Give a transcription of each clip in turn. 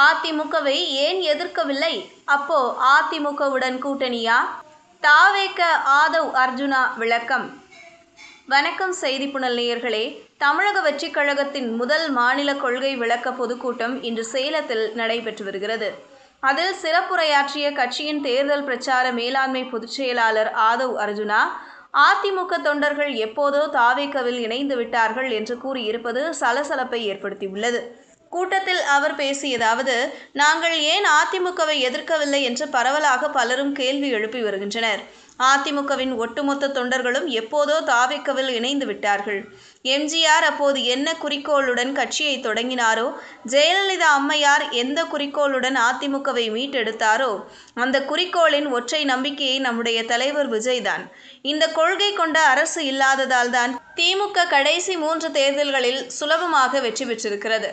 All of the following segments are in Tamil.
அதிமுகவை ஏன் எதிர்க்கவில்லை? அப்போ அதிமுகவுடன் கூட்டணியா? தாவேக ஆதவ் அர்ஜுனா விளக்கம். வணக்கம் செய்திப்புனல் நேயர்களே. தமிழக வெற்றிக் கழகத்தின் முதல் மாநில கொள்கை விளக்க பொதுக்கூட்டம் இன்று சேலத்தில் நடைபெற்று வருகிறது. அதில் சிறப்புரையாற்றிய கட்சியின் தேர்தல் பிரச்சார மேலாண்மை பொதுச் செயலாளர் ஆதவ் அர்ஜுனா, அதிமுக தொண்டர்கள் எப்போதோ தாவேகவில் இணைந்து விட்டார்கள் என்று கூறியிருப்பது சலசலப்பை ஏற்படுத்தியுள்ளது. கூட்டத்தில் அவர் பேசியதாவது: நாங்கள் ஏன் அதிமுகவை எதிர்க்கவில்லை என்று பரவலாக பலரும் கேள்வி எழுப்பி வருகின்றனர். அதிமுகவின் ஒட்டுமொத்த தொண்டர்களும் எப்போதோ தாவேகவில் இணைந்து விட்டார்கள். எம்ஜிஆர் அப்போது என்ன குறிக்கோளுடன் கட்சியை தொடங்கினாரோ, ஜெயலலிதா அம்மையார் எந்த குறிக்கோளுடன் அதிமுகவை மீட்டெடுத்தாரோ, அந்த குறிக்கோளின் ஒற்றை நம்பிக்கையை நம்முடைய தலைவர் விஜய் தான். இந்த கொள்கை கொண்ட அரசு இல்லாததால் தான் திமுக கடைசி 3 தேர்தல்களில் சுலபமாக வெற்றி பெற்றிருக்கிறது.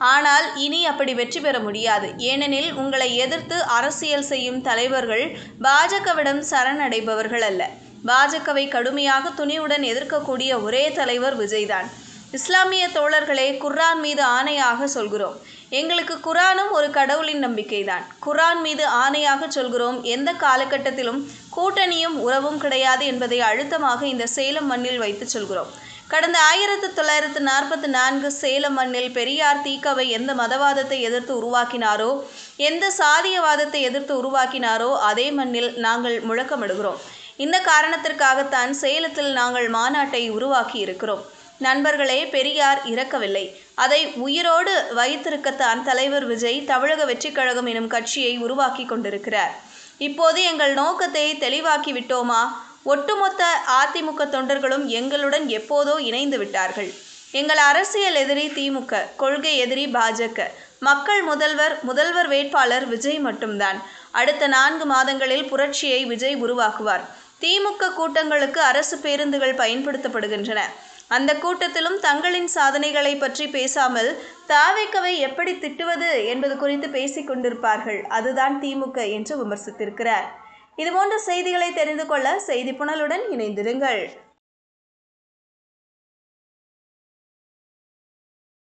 ஆனால் இனி அப்படி வெற்றி பெற முடியாது. ஏனெனில் உங்களை எதிர்த்து அரசியல் செய்யும் தலைவர்கள் பாஜகவிடம் சரணடைபவர்கள் அல்ல. பாஜகவை கடுமையாக துணிவுடன் எதிர்க்கக்கூடிய ஒரே தலைவர் விஜய்தான். இஸ்லாமிய தோழர்களே, குர்ஆன் மீது ஆணையாக சொல்கிறோம், எங்களுக்கு குர்ஆனும் ஒரு கடவுளின் நம்பிக்கைதான். குர்ஆன் மீது ஆணையாக சொல்கிறோம், எந்த காலகட்டத்திலும் கூட்டணியும் உறவும் கிடையாது என்பதை அழுத்தமாக இந்த சேலம் மண்ணில் வைத்து சொல்கிறோம். கடந்த 1944 சேலம் மண்ணில் பெரியார் தி.க.வை எந்த மதவாதத்தை எதிர்த்து உருவாக்கினாரோ, எந்த சாதியவாதத்தை எதிர்த்து உருவாக்கினாரோ, அதே மண்ணில் நாங்கள் முழக்கமிடுகிறோம். இந்த காரணத்திற்காகத்தான் சேலத்தில் நாங்கள் மாநாட்டை உருவாக்கி இருக்கிறோம். நண்பர்களே, பெரியார் இறக்கவில்லை, அதை உயிரோடு வைத்திருக்கத்தான் தலைவர் விஜய் தமிழக வெற்றிக் கழகம் எனும் கட்சியை உருவாக்கி கொண்டிருக்கிறார். இப்போது எங்கள் நோக்கத்தை தெளிவாக்கி விட்டோமா? ஒட்டுமொத்த அதிமுக தொண்டர்களும் எங்களுடன் எப்போதோ இணைந்து விட்டார்கள். எங்கள் அரசியல் எதிரி திமுக, கொள்கை எதிரி பாஜக. மக்கள் முதல்வர் வேட்பாளர் விஜய் மட்டும்தான். அடுத்த 4 மாதங்களில் புரட்சியை விஜய் உருவாக்குவார். திமுக கூட்டங்களுக்கு அரசு பேருந்துகள் பயன்படுத்தப்படுகின்றன. அந்த கூட்டத்திலும் தங்களின் சாதனைகளை பற்றி பேசாமல் தாவேகவை எப்படி திட்டுவது என்பது குறித்து பேசிக் கொண்டிருப்பார்கள். அதுதான் திமுக என்று விமர்சித்திருக்கிறார். இதுபோன்ற செய்திகளை தெரிந்து கொள்ள செய்திப்புனலுடன் இணைந்திருங்கள்.